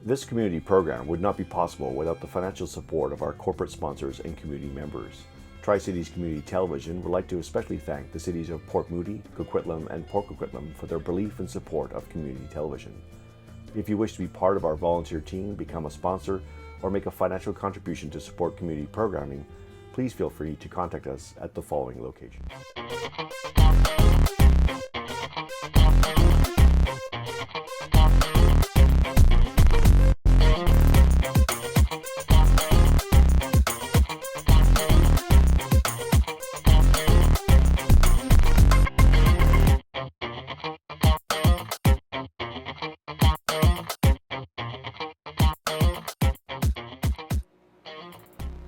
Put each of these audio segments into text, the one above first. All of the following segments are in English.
This community program would not be possible without the financial support of our corporate sponsors and community members. Tri-Cities Community Television would like to especially thank the cities of Port Moody, Coquitlam, and Port Coquitlam for their belief and support of community television. If you wish to be part of our volunteer team, become a sponsor, or make a financial contribution to support community programming, please feel free to contact us at the following locations.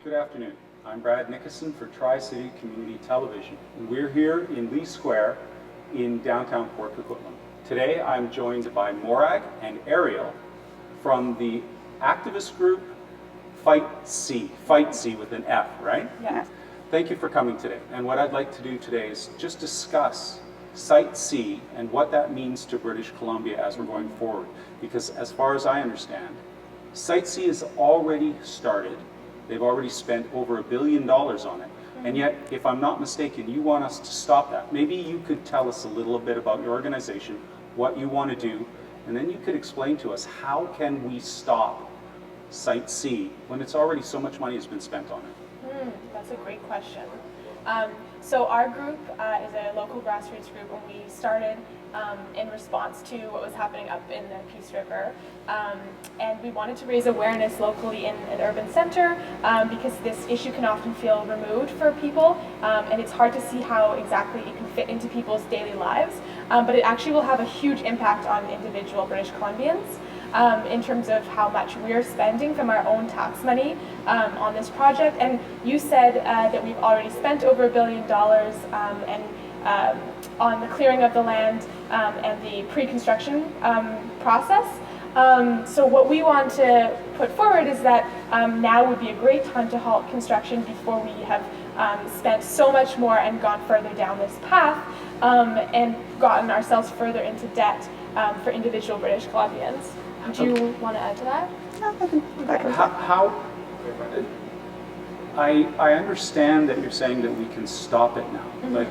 Good afternoon. I'm Brad Nickerson for Tri-City Community Television. And we're here in Lee Square in downtown Port Coquitlam. Today I'm joined by Morag and Ariel from the activist group Fight C with an F, right? Yeah. Thank you for coming today. And what I'd like to do today is just discuss Site C and what that means to British Columbia as we're going forward. Because as far as I understand, Site C has already started. They've already spent over $1 billion on it. And yet, if I'm not mistaken, you want us to stop that. Maybe you could tell us a little bit about your organization, what you want to do, and then you could explain to us how can we stop Site C when it's already so much money has been spent on it? That's a great question. So our group is a local grassroots group, and we started in response to what was happening up in the Peace River. And we wanted to raise awareness locally in an urban center because this issue can often feel removed for people, and it's hard to see how exactly it can fit into people's daily lives. But it actually will have a huge impact on individual British Columbians. In terms of how much we're spending from our own tax money on this project. And you said that we've already spent over $1 billion on the clearing of the land and the pre-construction process. So what we want to put forward is that now would be a great time to halt construction before we have spent so much more and gone further down this path and gotten ourselves further into debt for individual British Columbians. Do you want to add to that? No, I can. I understand that you're saying that we can stop it now. Like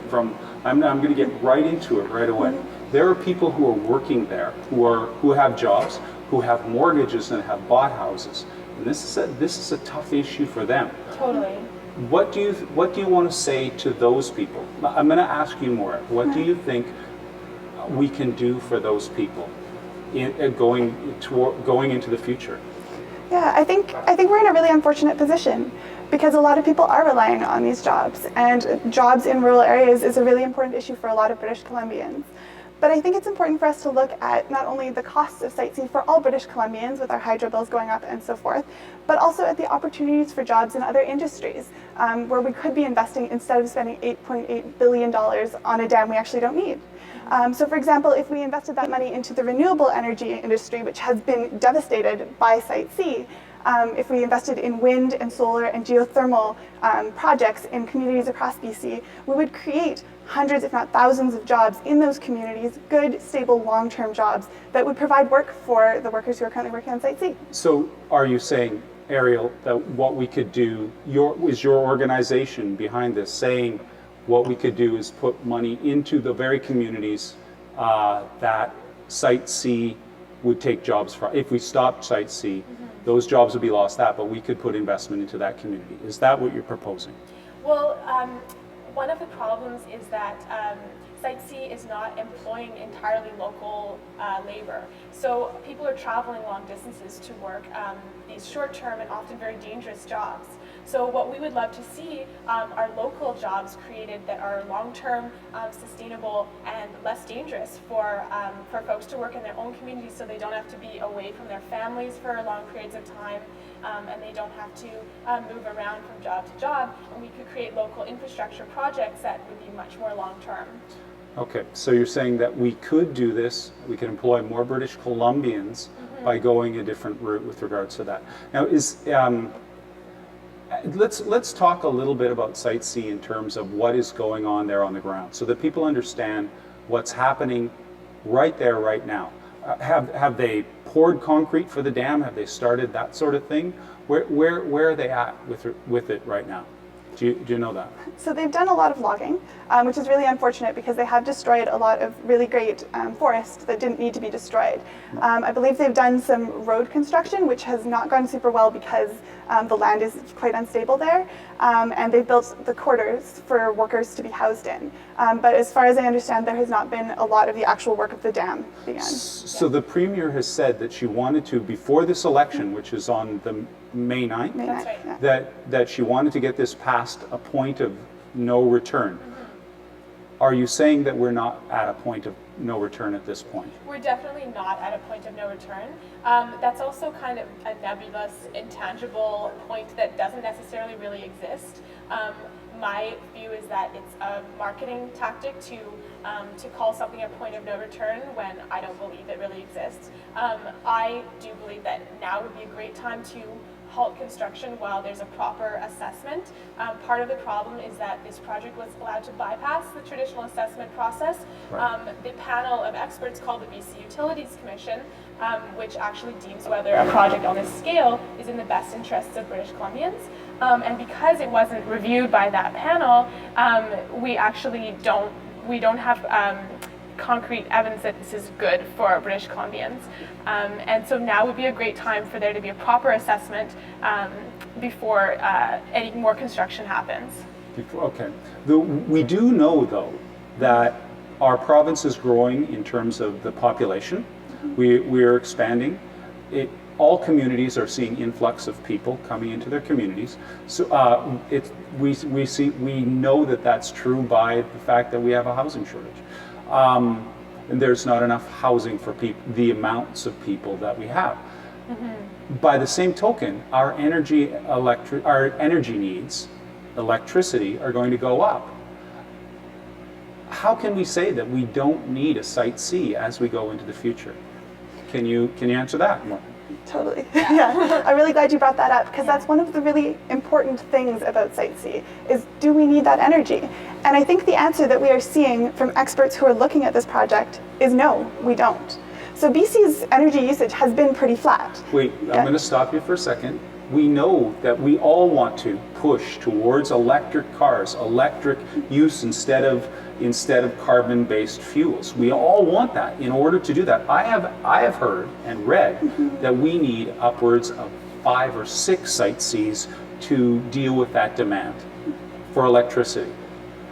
I'm going to get right into it right away. There are people who are working there who have jobs, who have mortgages and have bought houses, and this is a tough issue for them. Totally. What do you want to say to those people? I'm going to ask you more. What do you think we can do for those people going into the future? Yeah, I think we're in a really unfortunate position because a lot of people are relying on these jobs, and jobs in rural areas is a really important issue for a lot of British Columbians. But I think it's important for us to look at not only the costs of Site C for all British Columbians with our hydro bills going up and so forth, but also at the opportunities for jobs in other industries where we could be investing instead of spending $8.8 billion on a dam we actually don't need. So for example, if we invested that money into the renewable energy industry, which has been devastated by Site C, if we invested in wind and solar and geothermal projects in communities across BC, we would create hundreds, if not thousands of jobs in those communities, good, stable, long-term jobs that would provide work for the workers who are currently working on Site C. So are you saying, Ariel, that what we could do, is your organization behind this saying what we could do is put money into the very communities that Site C would take jobs from? If we stopped Site C, those jobs would be lost, but we could put investment into that community. Is that what you're proposing? Well, one of the problems is that Site C is not employing entirely local labor. So people are traveling long distances to work these short-term and often very dangerous jobs. So what we would love to see are local jobs created that are long-term, sustainable, and less dangerous for folks to work in their own communities, so they don't have to be away from their families for long periods of time, and they don't have to move around from job to job. And we could create local infrastructure projects that would be much more long-term. Okay, so you're saying that we could do this, we could employ more British Columbians by going a different route with regards to that. Now, let's talk a little bit about Site C in terms of what is going on there on the ground, so that people understand what's happening right there, right now. have they poured concrete for the dam? Have they started that sort of thing? Where are they at with it right now? Do you know that? So they've done a lot of logging, which is really unfortunate because they have destroyed a lot of really great forest that didn't need to be destroyed. I believe they've done some road construction, which has not gone super well because the land is quite unstable there, and they've built the quarters for workers to be housed in. But as far as I understand, there has not been a lot of the actual work of the dam begun. So the Premier has said that she wanted to, before this election, which is on the May 9th, May 9th, right. yeah. that she wanted to get this past a point of no return. Are you saying that we're not at a point of no return at this point? We're definitely not at a point of no return. That's also kind of a nebulous, intangible point that doesn't necessarily really exist. My view is that it's a marketing tactic to call something a point of no return when I don't believe it really exists. I do believe that now would be a great time to halt construction while there's a proper assessment. Part of the problem is that this project was allowed to bypass the traditional assessment process. Right. The panel of experts called the BC Utilities Commission, which actually deems whether a project on this scale is in the best interests of British Columbians. And because it wasn't reviewed by that panel, we actually don't have concrete evidence that this is good for British Columbians. And so now would be a great time for there to be a proper assessment before any more construction happens. Okay. We do know, though, that our province is growing in terms of the population. We are expanding. All communities are seeing influx of people coming into their communities. So we know that that's true by the fact that we have a housing shortage. And there's not enough housing for the amounts of people that we have. By the same token, our energy needs, electricity, are going to go up. How can we say that we don't need a Site C as we go into the future? Can you answer that? Totally. Yeah, I'm really glad you brought that up because that's one of the really important things about Site C is, do we need that energy? And I think the answer that we are seeing from experts who are looking at this project is no, we don't. So BC's energy usage has been pretty flat. Wait, I'm going to stop you for a second. We know that we all want to push towards electric cars, electric use instead of carbon-based fuels. We all want that. In order to do that, I have heard and read that we need upwards of 5 or 6 Site Cs to deal with that demand for electricity.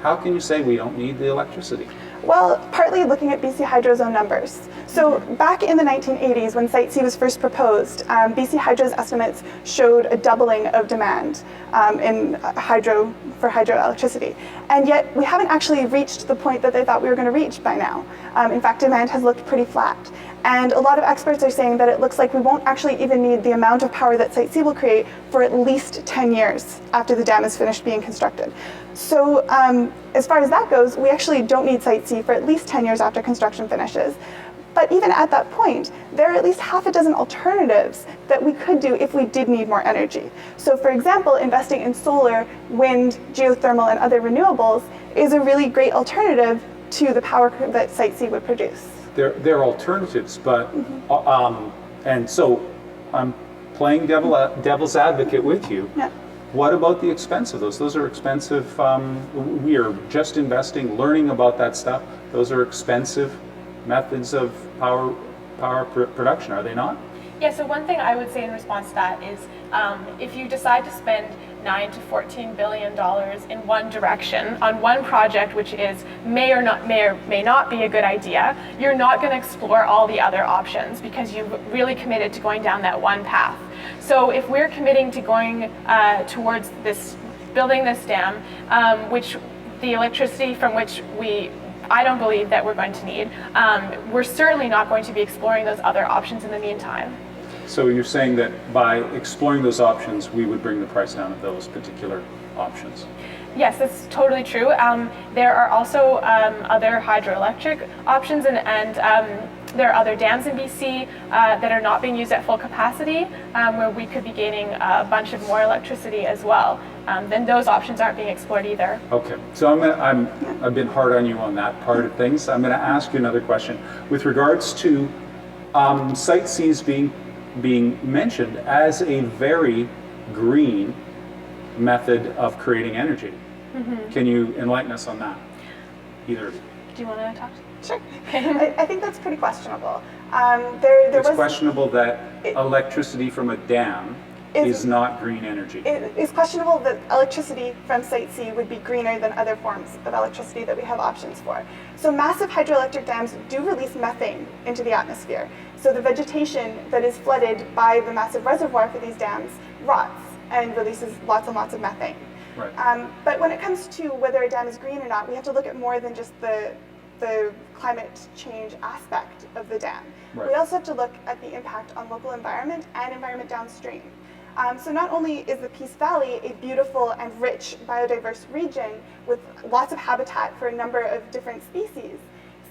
How can you say we don't need the electricity? Well, partly looking at BC Hydro's own numbers. So back in the 1980s, when Site C was first proposed, BC Hydro's estimates showed a doubling of demand for hydroelectricity. And yet we haven't actually reached the point that they thought we were going to reach by now. In fact, demand has looked pretty flat. And a lot of experts are saying that it looks like we won't actually even need the amount of power that Site C will create for at least 10 years after the dam is finished being constructed. So as far as that goes, we actually don't need Site C for at least 10 years after construction finishes. But even at that point, there are at least half a dozen alternatives that we could do if we did need more energy. So for example, investing in solar, wind, geothermal, and other renewables is a really great alternative to the power that Site C would produce. They're alternatives, but and so I'm playing devil's advocate with you. Yeah. What about the expense of those? Those are expensive. We are just investing, learning about that stuff. Those are expensive methods of power production, are they not? Yeah, so one thing I would say in response to that is if you decide to spend $9 to $14 billion in one direction on one project, which may or may not be a good idea, you're not going to explore all the other options because you've really committed to going down that one path. So if we're committing to going towards building this dam, which the electricity from which I don't believe that we're going to need, we're certainly not going to be exploring those other options in the meantime. So you're saying that by exploring those options, we would bring the price down of those particular options? Yes, that's totally true. There are also other hydroelectric options, and there are other dams in BC that are not being used at full capacity, where we could be gaining a bunch of more electricity as well. Then those options aren't being explored either. Okay, so I've been hard on you on that part of things. I'm going to ask you another question with regards to Site C is being mentioned as a very green method of creating energy. Can you enlighten us on that? Either of you. Do you want to talk? Sure. I think that's pretty questionable. There It's was questionable that electricity from a dam is not green energy. It is questionable that electricity from Site C would be greener than other forms of electricity that we have options for. So massive hydroelectric dams do release methane into the atmosphere. So the vegetation that is flooded by the massive reservoir for these dams rots and releases lots and lots of methane. Right. But when it comes to whether a dam is green or not, we have to look at more than just the climate change aspect of the dam. Right. We also have to look at the impact on local environment and environment downstream. So not only is the Peace Valley a beautiful and rich biodiverse region with lots of habitat for a number of different species,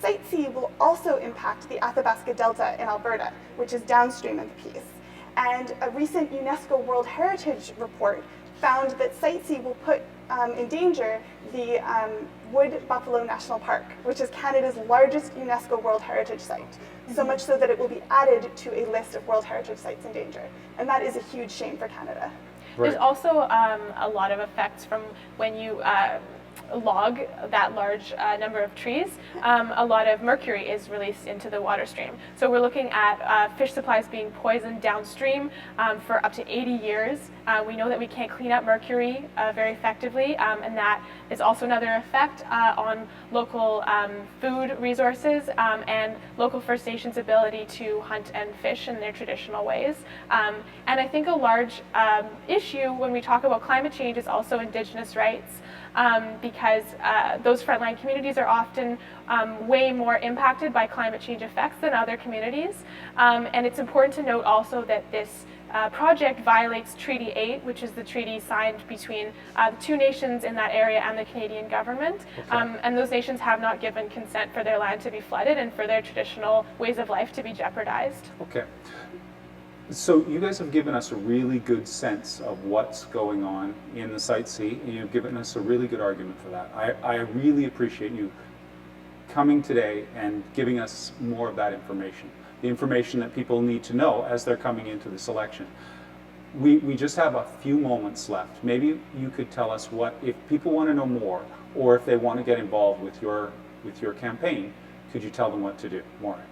Site C will also impact the Athabasca Delta in Alberta, which is downstream of the Peace. And a recent UNESCO World Heritage report found that Site C will put in danger the Wood Buffalo National Park, which is Canada's largest UNESCO World Heritage Site. So much so that it will be added to a list of World Heritage Sites in danger. And that is a huge shame for Canada. Right. There's also a lot of effects from when you log that large number of trees. A lot of mercury is released into the water stream. So we're looking at fish supplies being poisoned downstream for up to 80 years. We know that we can't clean up mercury very effectively, and that is also another effect on local food resources and local First Nations' ability to hunt and fish in their traditional ways. And I think a large issue when we talk about climate change is also Indigenous rights. Because those frontline communities are often way more impacted by climate change effects than other communities. And it's important to note also that this project violates Treaty 8, which is the treaty signed between the two nations in that area and the Canadian government. Okay. And those nations have not given consent for their land to be flooded and for their traditional ways of life to be jeopardized. Okay. So you guys have given us a really good sense of what's going on in the Site C, and you've given us a really good argument for that. I really appreciate you coming today and giving us more of that information, the information that people need to know as they're coming into this election. We just have a few moments left. Maybe you could tell us what, if people want to know more, or if they want to get involved with your campaign, could you tell them what to do? Maureen?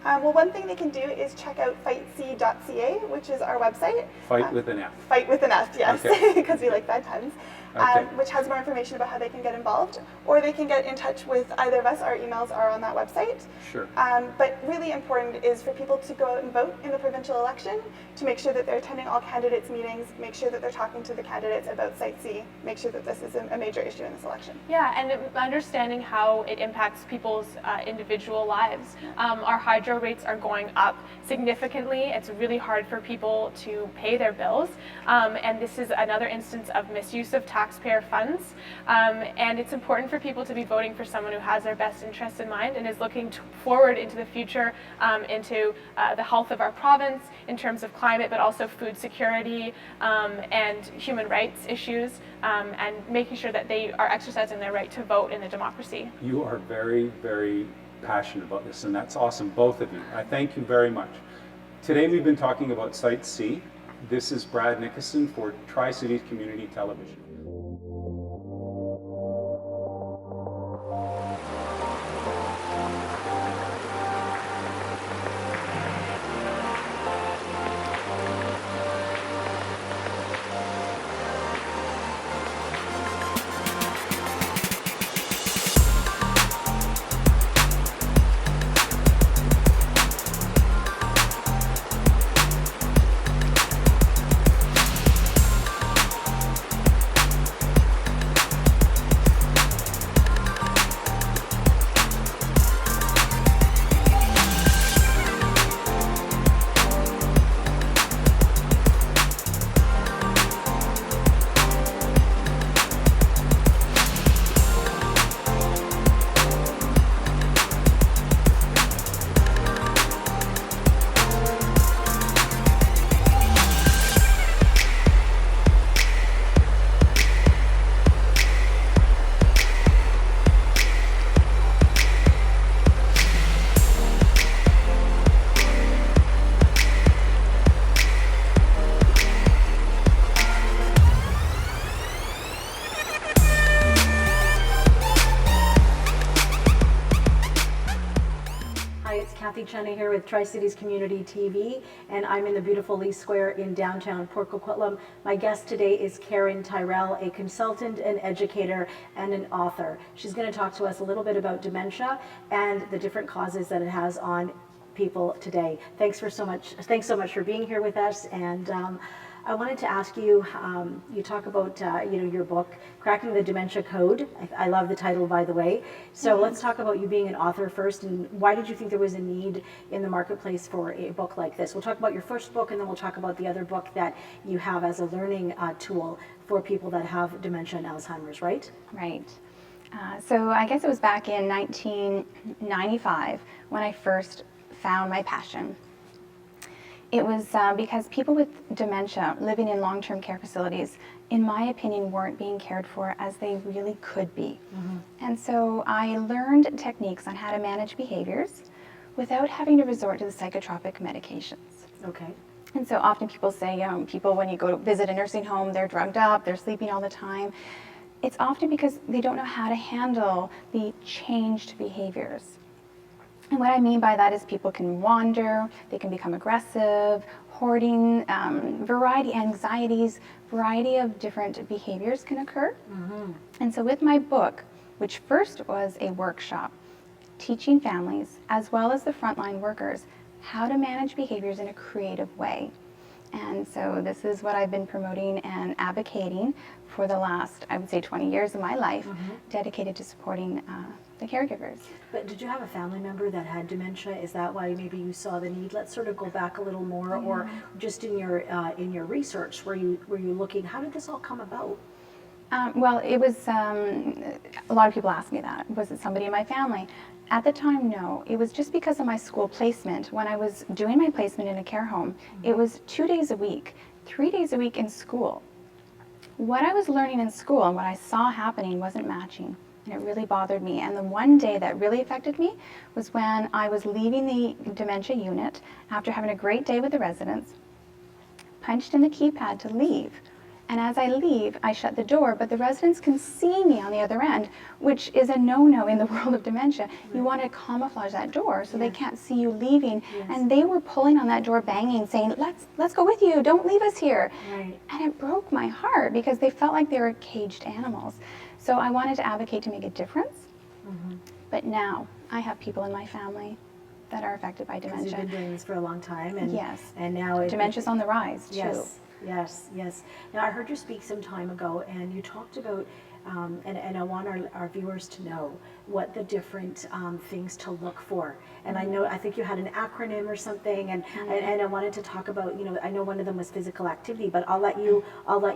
Well, one thing they can do is check out fightc.ca, which is our website. Fight with an F. Fight with an F, yes, because we like bad puns. Okay. Which has more information about how they can get involved, or they can get in touch with either of us. Our emails are on that website. Sure. But really important is for people to go out and vote in the provincial election, to make sure that they're attending all candidates' meetings, make sure that they're talking to the candidates about Site C, make sure that this is a major issue in this election. Yeah, and understanding how it impacts people's individual lives. Our hydro rates are going up significantly. It's really hard for people to pay their bills, and this is another instance of misuse of taxpayer funds. And it's important for people to be voting for someone who has their best interests in mind and is looking forward into the future, into the health of our province in terms of climate, but also food security and human rights issues, and making sure that they are exercising their right to vote in a democracy. You are very, very passionate about this, and that's awesome, both of you. I thank you very much. Today we've been talking about Site C. This is Brad Nickerson for Tri-Cities Community Television. Cathy Chenna here with Tri-Cities Community TV, and I'm in the beautiful Lee Square in downtown Port Coquitlam. My guest today is Karen Tyrell, a consultant, an educator, and an author. She's going to talk to us a little bit about dementia and the different causes that it has on people today. Thanks so much for being here with us. And I wanted to ask you, you talk about your book, Cracking the Dementia Code. I love the title, by the way. So let's talk about you being an author first, and why did you think there was a need in the marketplace for a book like this? We'll talk about your first book, and then we'll talk about the other book that you have as a learning tool for people that have dementia and Alzheimer's, right? Right. So I guess it was back in 1995 when I first found my passion. It was because people with dementia living in long-term care facilities, in my opinion, weren't being cared for as they really could be. And so I learned techniques on how to manage behaviors without having to resort to the psychotropic medications. Okay. And so often people say, people when you go to visit a nursing home, they're drugged up, they're sleeping all the time. It's often because they don't know how to handle the changed behaviors. And what I mean by that is people can wander, they can become aggressive, hoarding, anxieties, variety of different behaviors can occur. And so with my book, which first was a workshop teaching families as well as the frontline workers how to manage behaviors in a creative way. And so this is what I've been promoting and advocating for the last, I would say, 20 years of my life, dedicated to supporting the caregivers. But did you have a family member that had dementia? Is that why maybe you saw the need? Let's sort of go back a little more, or just in your research, were you looking? How did this all come about? Well, it was a lot of people ask me that. Was it somebody in my family? At the time, no. It was just because of my school placement. When I was doing my placement in a care home, it was 2 days a week, 3 days a week in school. What I was learning in school and what I saw happening wasn't matching, and it really bothered me. And the one day that really affected me was when I was leaving the dementia unit after having a great day with the residents, punched in the keypad to leave. And as I leave, I shut the door, but the residents can see me on the other end, which is a no-no in the world of dementia. You want to camouflage that door so they can't see you leaving. And they were pulling on that door, banging, saying, let's go with you, don't leave us here. And it broke my heart because they felt like they were caged animals. So I wanted to advocate to make a difference. But now I have people in my family that are affected by dementia. You've been doing this for a long time, and yes, and now dementia's on the rise too. Yes. Now I heard you speak some time ago, and you talked about, and I want our viewers to know what the different things to look for. And I think you had an acronym or something, and I wanted to talk about, I know one of them was physical activity, but I'll let you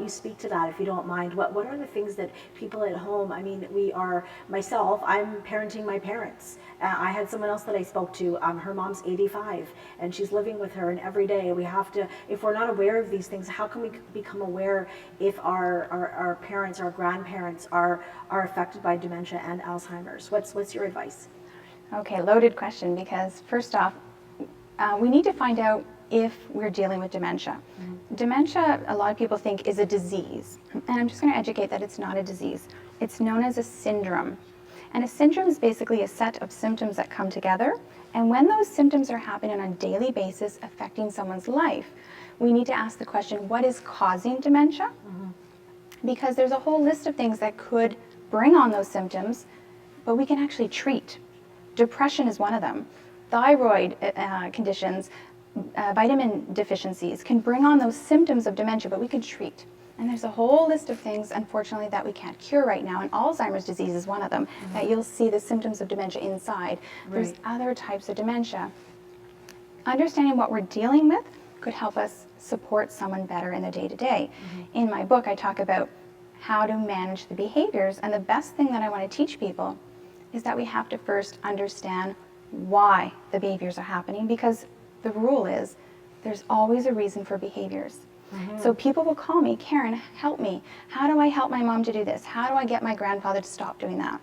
speak to that if you don't mind. What are the things that people at home? I mean, I'm parenting my parents. I had someone else that I spoke to. Her mom's 85, and she's living with her, and every day we have to. If we're not aware of these things, how can we become aware if our parents, our grandparents are affected by dementia and Alzheimer's? What's your advice? Okay, loaded question, because first off, we need to find out if we're dealing with dementia. Dementia, a lot of people think, is a disease, and I'm just going to educate that it's not a disease. It's known as a syndrome. And a syndrome is basically a set of symptoms that come together, and when those symptoms are happening on a daily basis affecting someone's life, we need to ask the question, what is causing dementia? Because there's a whole list of things that could bring on those symptoms, but we can actually treat. Depression is one of them. Thyroid conditions, vitamin deficiencies can bring on those symptoms of dementia, but we can treat. And there's a whole list of things, unfortunately, that we can't cure right now, and Alzheimer's disease is one of them, that you'll see the symptoms of dementia inside. There's other types of dementia. Understanding what we're dealing with could help us support someone better in the day-to-day. In my book, I talk about how to manage the behaviors, and the best thing that I want to teach people is that we have to first understand why the behaviors are happening, because the rule is there's always a reason for behaviors. So people will call me, Karen, help me. How do I help my mom to do this? How do I get my grandfather to stop doing that?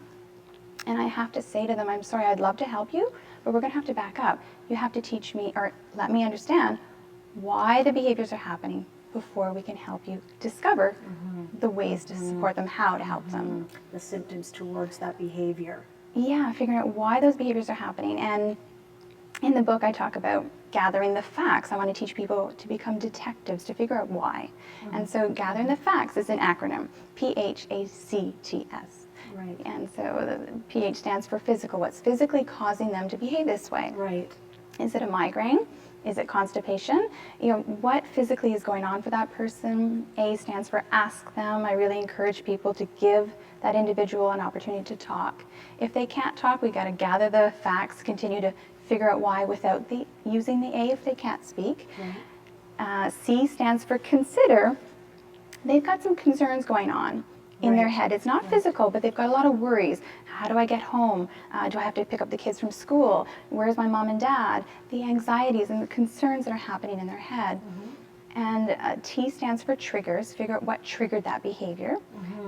And I have to say to them, I'm sorry, I'd love to help you, but we're going to have to back up. You have to teach me, or let me understand why the behaviors are happening before we can help you discover the ways to support them, how to help them. The symptoms towards that behavior. Yeah, figuring out why those behaviors are happening. And In the book, I talk about gathering the facts. I want to teach people to become detectives, to figure out why. And so gathering the facts is an acronym, PHACTS. Right. And so the PH stands for physical. What's physically causing them to behave this way? Right. Is it a migraine? Is it constipation? What physically is going on for that person? A stands for ask them. I really encourage people to give that individual an opportunity to talk. If they can't talk, we got to gather the facts, continue to figure out why without using the A if they can't speak. C stands for consider. They've got some concerns going on in their head. It's not physical, but they've got a lot of worries. How do I get home? Do I have to pick up the kids from school? Where's my mom and dad? The anxieties and the concerns that are happening in their head. And T stands for triggers, figure out what triggered that behavior.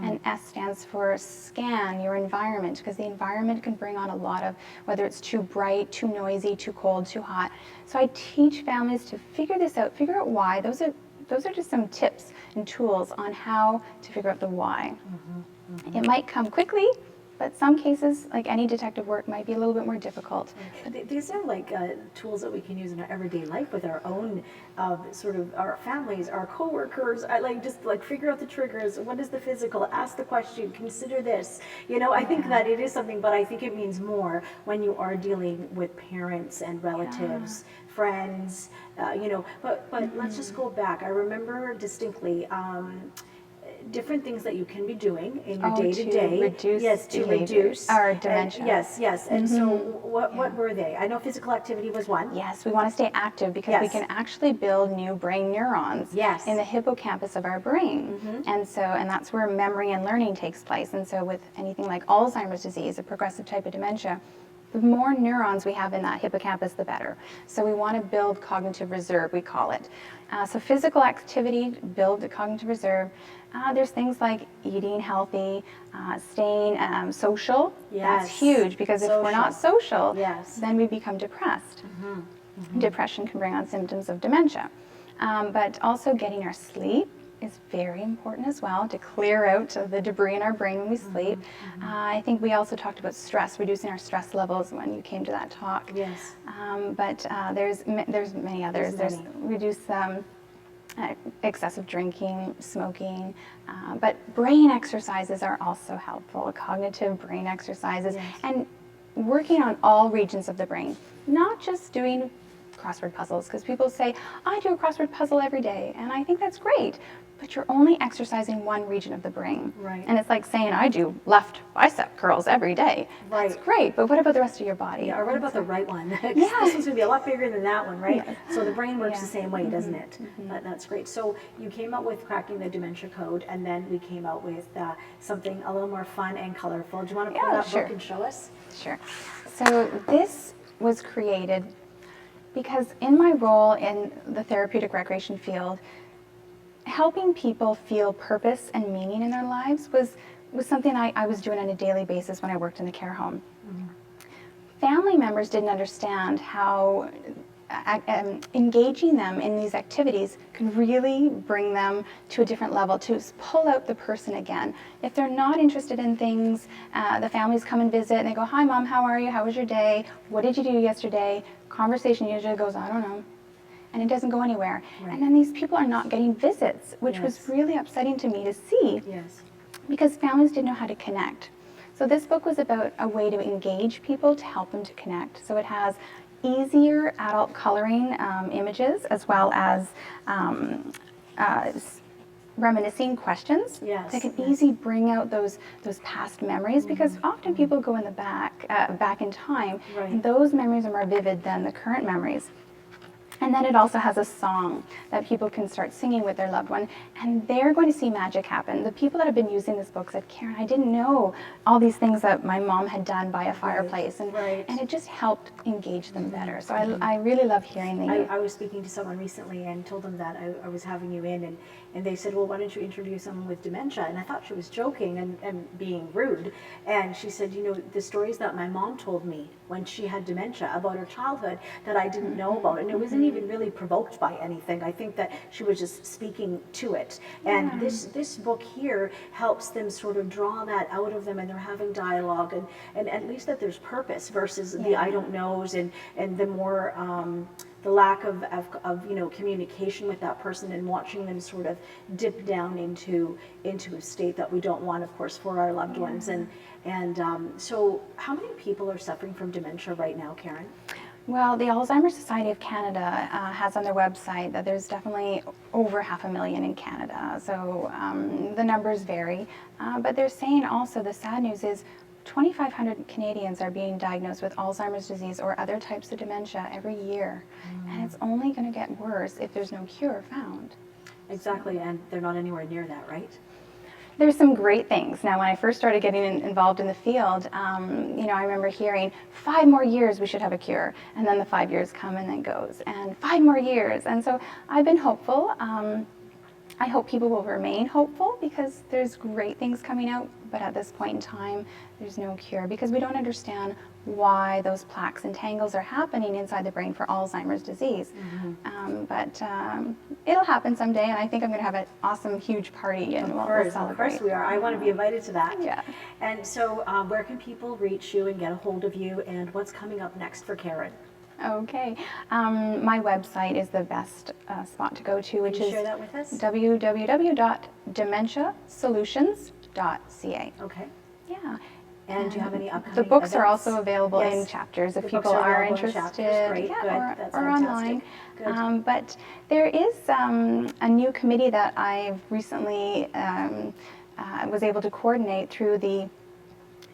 And S stands for scan your environment, because the environment can bring on a lot of, whether it's too bright, too noisy, too cold, too hot. So I teach families to figure this out, figure out why. Those are just some tips and tools on how to figure out the why. It might come quickly, but some cases, like any detective work, might be a little bit more difficult. These are like tools that we can use in our everyday life with our own sort of our families, our coworkers. Just figure out the triggers. What is the physical? Ask the question. Consider this. I think that it is something, but I think it means more when you are dealing with parents and relatives, friends. But let's just go back. I remember distinctly. Different things that you can be doing in your day-to-day. To reduce our dementia. Yes. And so what were they? I know physical activity was one. Yes, we want to stay active because we can actually build new brain neurons in the hippocampus of our brain. And that's where memory and learning takes place. And so with anything like Alzheimer's disease, a progressive type of dementia, the more neurons we have in that hippocampus, the better. So we want to build cognitive reserve, we call it. So physical activity, build the cognitive reserve. There's things like eating healthy, staying social. That's huge, because if we're not social, then we become depressed. Depression can bring on symptoms of dementia. But also getting our sleep is very important as well, to clear out the debris in our brain when we sleep. I think we also talked about stress, reducing our stress levels when you came to that talk. But there's many others. There's reduce excessive drinking, smoking, but brain exercises are also helpful, cognitive brain exercises, and working on all regions of the brain, not just doing crossword puzzles, because people say, I do a crossword puzzle every day, and I think that's great, but you're only exercising one region of the brain. And it's like saying, I do left bicep curls every day. That's great, but what about the rest of your body? Or what about the right one? This one's going to be a lot bigger than that one, right? So the brain works the same way, doesn't it? That's great. So you came out with Cracking the Dementia Code, and then we came out with something a little more fun and colorful. Do you want to pull that book and show us? Sure. So this was created because in my role in the therapeutic recreation field, helping people feel purpose and meaning in their lives was something I was doing on a daily basis when I worked in the care home. Family members didn't understand how engaging them in these activities could really bring them to a different level, to pull out the person again. If they're not interested in things, the families come and visit and they go, hi mom, how are you? How was your day? What did you do yesterday? Conversation usually goes, I don't know. And it doesn't go anywhere. And then these people are not getting visits, which was really upsetting to me to see, because families didn't know how to connect. So this book was about a way to engage people, to help them to connect. So it has easier adult coloring images, as well as reminiscing questions that can easily bring out those past memories, because often people go in the back in time, and those memories are more vivid than the current memories. And then it also has a song that people can start singing with their loved one, and they're going to see magic happen. The people that have been using this book said, Karen, I didn't know all these things that my mom had done by a fireplace, and it just helped engage them better. So I really love hearing these. I was speaking to someone recently and told them that I was having you in, and they said, well, why don't you introduce someone with dementia? And I thought she was joking and being rude. And she said, the stories that my mom told me when she had dementia about her childhood that I didn't know about. And it wasn't even really provoked by anything. I think that she was just speaking to it. And this book here helps them sort of draw that out of them, and they're having dialogue, and at least that there's purpose versus the I don't knows and the more the lack of communication with that person, and watching them sort of dip down into a state that we don't want, of course, for our loved ones. And so how many people are suffering from dementia right now, Karen? Well, the Alzheimer's Society of Canada has on their website that there's definitely over 500,000 in Canada. So the numbers vary, but they're saying also the sad news is 2,500 Canadians are being diagnosed with Alzheimer's disease or other types of dementia every year. And it's only going to get worse if there's no cure found. Exactly, and they're not anywhere near that, right? There's some great things. Now, when I first started getting involved in the field, I remember hearing 5 more years we should have a cure, and then the 5 years come and then goes, and 5 more years. And so I've been hopeful. I hope people will remain hopeful because there's great things coming out, but at this point in time, there's no cure because we don't understand why those plaques and tangles are happening inside the brain for Alzheimer's disease. But it'll happen someday, and I think I'm going to have an awesome, huge party, and we'll celebrate. Of course we are. I want to be invited to that. Yeah. And so where can people reach you and get a hold of you, and what's coming up next for Karen? Okay. My website is the best spot to go to, which is share that with us? www.dementiasolutions.ca. Okay. Yeah. And do you have any upcoming The books events? are also available Yes. in chapters if The people books are available in interested. chapters. Great, Yeah, good. That's or fantastic. online. Good. But there is a new committee that I've recently was able to coordinate through the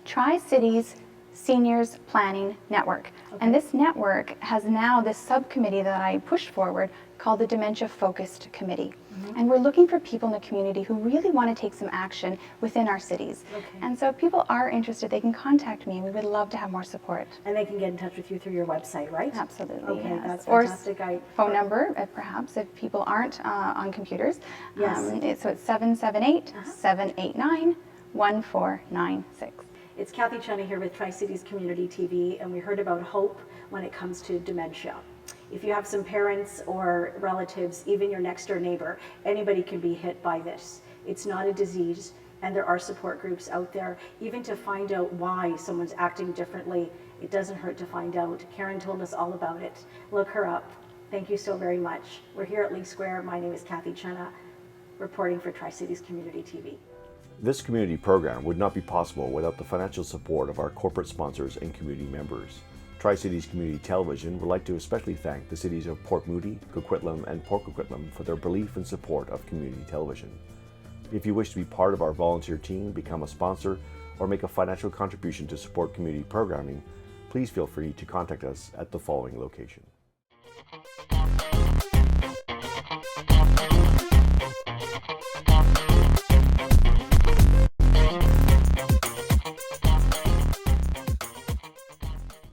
Tri-Cities Seniors Planning Network. And this network has now this subcommittee that I pushed forward called the Dementia Focused Committee. And we're looking for people in the community who really want to take some action within our cities. And so if people are interested, they can contact me. We would love to have more support. And they can get in touch with you through your website, right? Absolutely. Okay, yes. that's Or fantastic. phone number, perhaps, if people aren't on computers. Yes. So it's 778-789-1496. It's Cathy Chena here with Tri-Cities Community TV, and we heard about hope when it comes to dementia. If you have some parents or relatives, even your next door neighbor, anybody can be hit by this. It's not a disease, and there are support groups out there. Even to find out why someone's acting differently, it doesn't hurt to find out. Karen told us all about it. Look her up. Thank you so very much. We're here at Lee Square. My name is Cathy Chena, reporting for Tri-Cities Community TV. This community program would not be possible without the financial support of our corporate sponsors and community members. Tri-Cities Community Television would like to especially thank the cities of Port Moody, Coquitlam, and Port Coquitlam for their belief and support of community television. If you wish to be part of our volunteer team, become a sponsor, or make a financial contribution to support community programming, please feel free to contact us at the following locations.